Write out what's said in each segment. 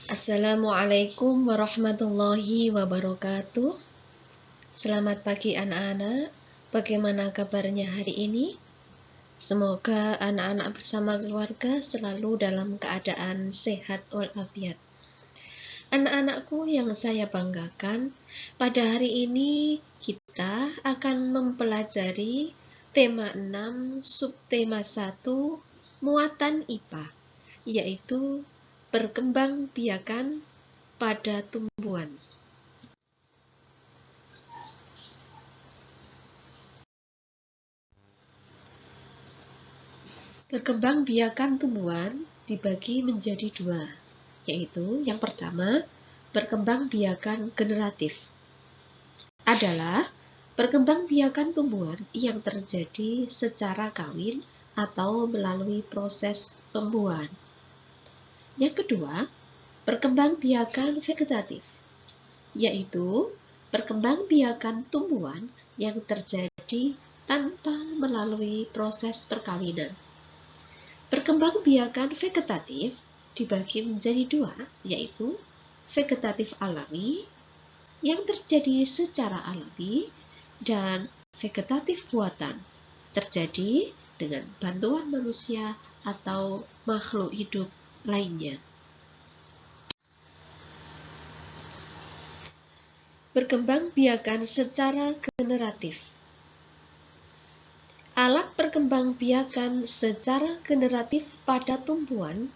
Assalamualaikum warahmatullahi wabarakatuh. Selamat pagi anak-anak. Bagaimana kabarnya hari ini? Semoga anak-anak bersama keluarga selalu dalam keadaan sehat walafiat. Anak-anakku yang saya banggakan, pada hari ini kita akan mempelajari tema 6 subtema 1 muatan IPA, yaitu perkembangbiakan pada tumbuhan. Perkembangbiakan tumbuhan dibagi menjadi dua, yaitu yang pertama, perkembangbiakan generatif. Adalah perkembangbiakan tumbuhan yang terjadi secara kawin atau melalui proses pembuahan. Yang kedua, perkembangbiakan vegetatif, yaitu perkembangbiakan tumbuhan yang terjadi tanpa melalui proses perkawinan. Perkembangbiakan vegetatif dibagi menjadi dua, yaitu vegetatif alami yang terjadi secara alami dan vegetatif buatan terjadi dengan bantuan manusia atau makhluk hidup lainnya. Perkembangbiakan secara generatif. Alat perkembangbiakan secara generatif pada tumbuhan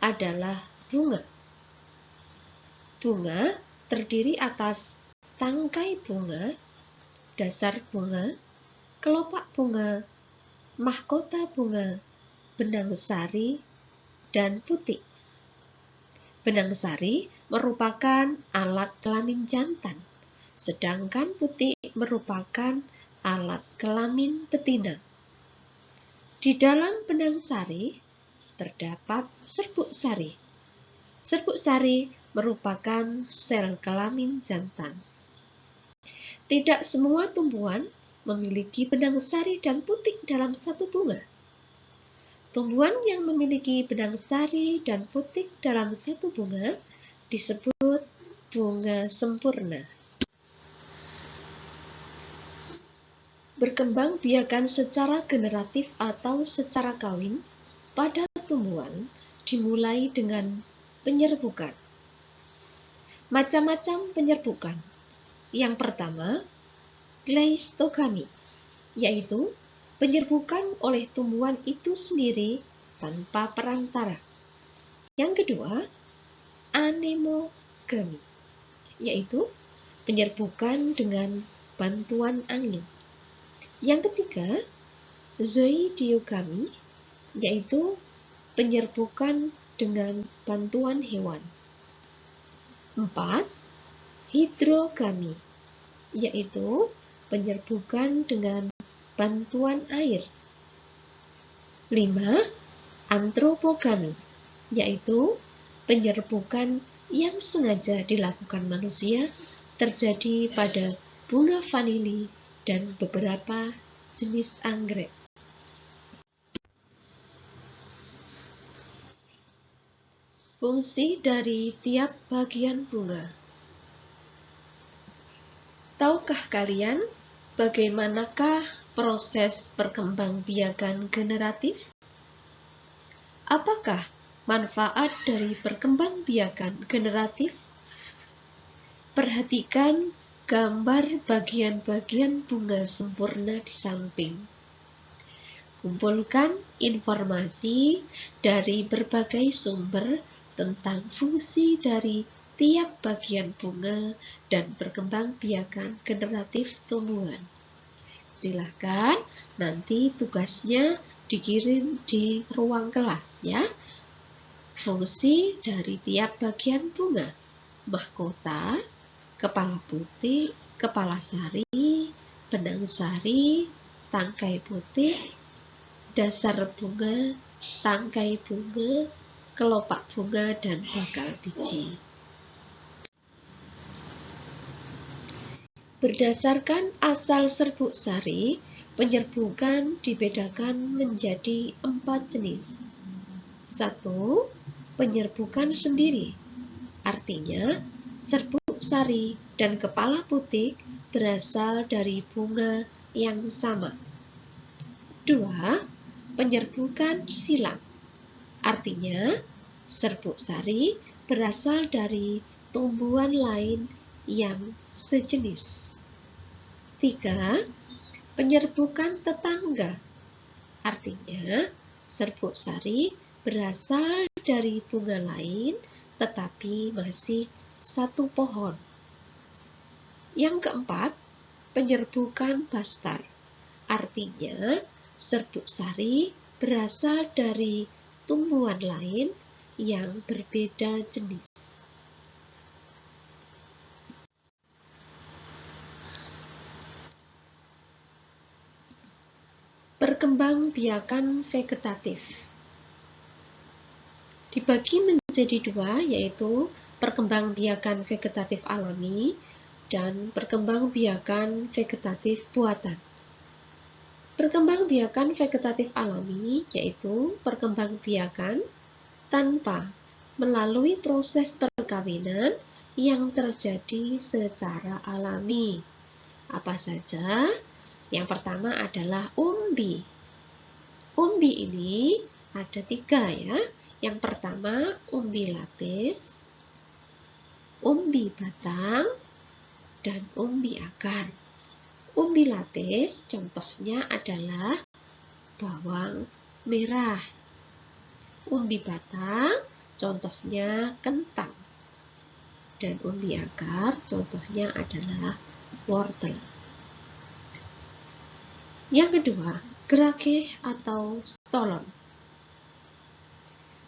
adalah bunga. Bunga terdiri atas tangkai bunga, dasar bunga, kelopak bunga, mahkota bunga, benang sari, dan putik. Benang sari merupakan alat kelamin jantan, sedangkan putik merupakan alat kelamin betina. Di dalam benang sari terdapat serbuk sari. Serbuk sari merupakan sel kelamin jantan. Tidak semua tumbuhan memiliki benang sari dan putik dalam satu bunga. Tumbuhan yang memiliki benang sari dan putik dalam satu bunga disebut bunga sempurna. Berkembangbiakan secara generatif atau secara kawin pada tumbuhan dimulai dengan penyerbukan. Macam-macam penyerbukan. Yang pertama, kleistogami, yaitu penyerbukan oleh tumbuhan itu sendiri tanpa perantara. Yang kedua, anemogami, yaitu penyerbukan dengan bantuan angin. Yang ketiga, zoidiogami, yaitu penyerbukan dengan bantuan hewan. 4. Hidrogami, yaitu penyerbukan dengan bantuan air. 5. Antropogami, yaitu penyerbukan yang sengaja dilakukan manusia terjadi pada bunga vanili dan beberapa jenis anggrek. Fungsi dari tiap bagian bunga. Tahukah kalian bagaimanakah proses perkembangbiakan generatif? Apakah manfaat dari perkembangbiakan generatif? Perhatikan gambar bagian-bagian bunga sempurna di samping. Kumpulkan informasi dari berbagai sumber tentang fungsi dari tiap bagian bunga dan perkembangbiakan generatif tumbuhan. Silahkan nanti tugasnya dikirim di ruang kelas ya. Fungsi dari tiap bagian bunga: mahkota, kepala putik, kepala sari, benang sari, tangkai putik, dasar bunga, tangkai bunga, kelopak bunga, dan bakal biji. Berdasarkan asal serbuk sari, penyerbukan dibedakan menjadi 4 jenis. 1. Penyerbukan sendiri. Artinya, serbuk sari dan kepala putih berasal dari bunga yang sama. 2. Penyerbukan silang. Artinya, serbuk sari berasal dari tumbuhan lain yang sejenis. 3. Penyerbukan tetangga. Artinya, serbuk sari berasal dari bunga lain tetapi masih satu pohon. Yang keempat, penyerbukan bastar. Artinya, serbuk sari berasal dari tumbuhan lain yang berbeda jenis. Perkembangbiakan vegetatif dibagi menjadi dua, yaitu perkembangbiakan vegetatif alami dan perkembangbiakan vegetatif buatan. Perkembangbiakan vegetatif alami yaitu perkembangbiakan tanpa melalui proses perkawinan yang terjadi secara alami. Apa saja? Yang pertama adalah umbi. Umbi ini ada 3 ya. Yang pertama umbi lapis, umbi batang, dan umbi akar. Umbi lapis contohnya adalah bawang merah. Umbi batang contohnya kentang. Dan umbi akar contohnya adalah wortel. Yang kedua, gerage atau stolon.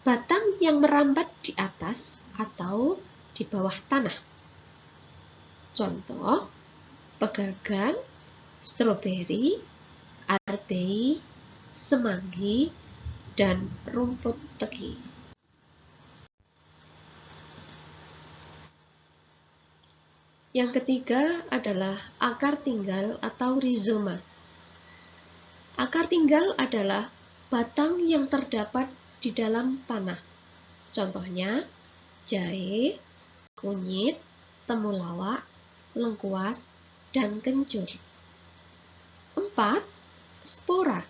Batang yang merambat di atas atau di bawah tanah. Contoh, pegagan, stroberi, arbei, semanggi, dan rumput tegi. Yang ketiga adalah akar tinggal atau rizoma. Akar tinggal adalah batang yang terdapat di dalam tanah. Contohnya, jahe, kunyit, temulawak, lengkuas, dan kencur. 4. Spora.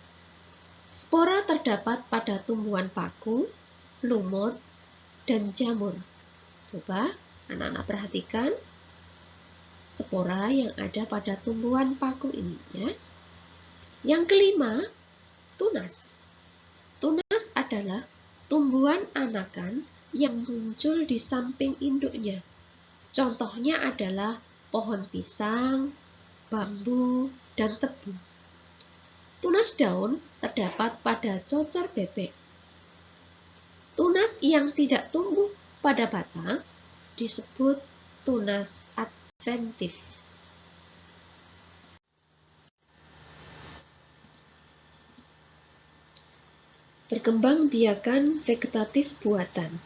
Spora terdapat pada tumbuhan paku, lumut, dan jamur. Coba anak-anak perhatikan spora yang ada pada tumbuhan paku ini ya. Yang kelima, tunas. Tunas adalah tumbuhan anakan yang muncul di samping induknya. Contohnya adalah pohon pisang, bambu, dan tebu. Tunas daun terdapat pada cocor bebek. Tunas yang tidak tumbuh pada batang disebut tunas adventif. Perkembangbiakan vegetatif buatan,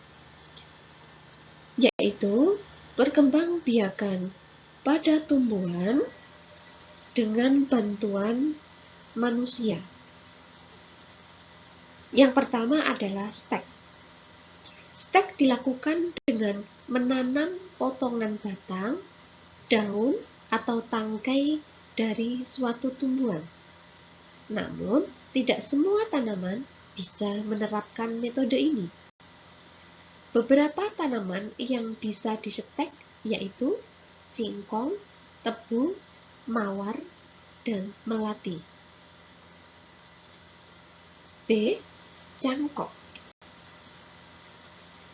yaitu perkembangbiakan pada tumbuhan dengan bantuan manusia. Yang pertama adalah stek. Stek dilakukan dengan menanam potongan batang, daun, atau tangkai dari suatu tumbuhan. Namun, tidak semua tanaman bisa menerapkan metode ini. Beberapa tanaman yang bisa disetek yaitu singkong, tebu, mawar, dan melati. B. Cangkok.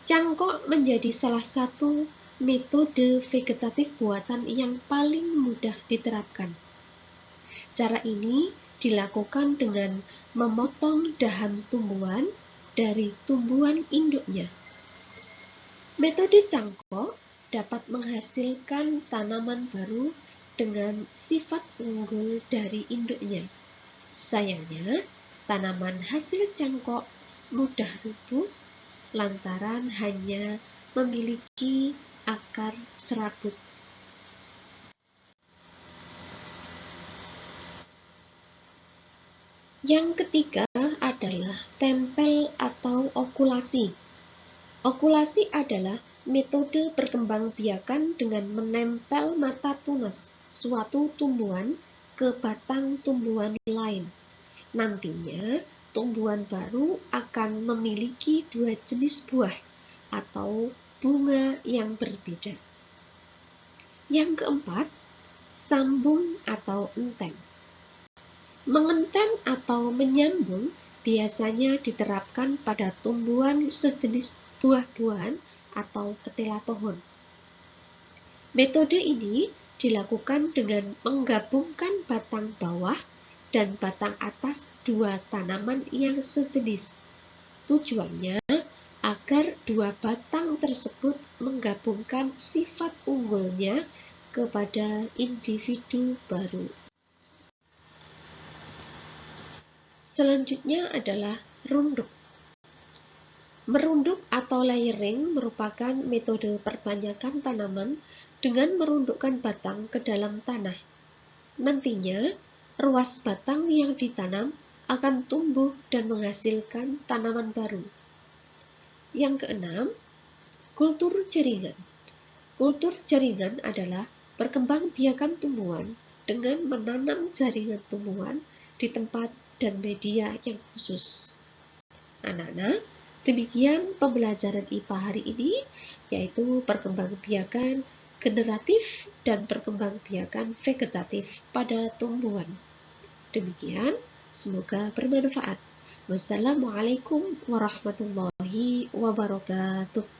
Cangkok menjadi salah satu metode vegetatif buatan yang paling mudah diterapkan. Cara ini dilakukan dengan memotong dahan tumbuhan dari tumbuhan induknya. Metode cangkok dapat menghasilkan tanaman baru dengan sifat unggul dari induknya. Sayangnya, tanaman hasil cangkok mudah rubuh lantaran hanya memiliki akar serabut. Yang ketiga adalah tempel atau okulasi. Okulasi adalah metode perkembangbiakan dengan menempel mata tunas suatu tumbuhan ke batang tumbuhan lain. Nantinya, tumbuhan baru akan memiliki dua jenis buah atau bunga yang berbeda. Yang keempat, sambung atau enten. Mengenten atau menyambung biasanya diterapkan pada tumbuhan sejenis buah-buahan atau ketela pohon. Metode ini dilakukan dengan menggabungkan batang bawah dan batang atas dua tanaman yang sejenis. Tujuannya agar dua batang tersebut menggabungkan sifat unggulnya kepada individu baru. Selanjutnya adalah runduk. Merunduk atau layering merupakan metode perbanyakan tanaman dengan merundukkan batang ke dalam tanah. Nantinya, ruas batang yang ditanam akan tumbuh dan menghasilkan tanaman baru. Yang keenam, kultur jaringan. Kultur jaringan adalah perkembangbiakan tumbuhan dengan menanam jaringan tumbuhan di tempat dan media yang khusus. Anak-anak, demikian pembelajaran IPA hari ini, yaitu perkembangbiakan generatif dan perkembangbiakan vegetatif pada tumbuhan. Demikian, semoga bermanfaat. Wassalamualaikum warahmatullahi wabarakatuh.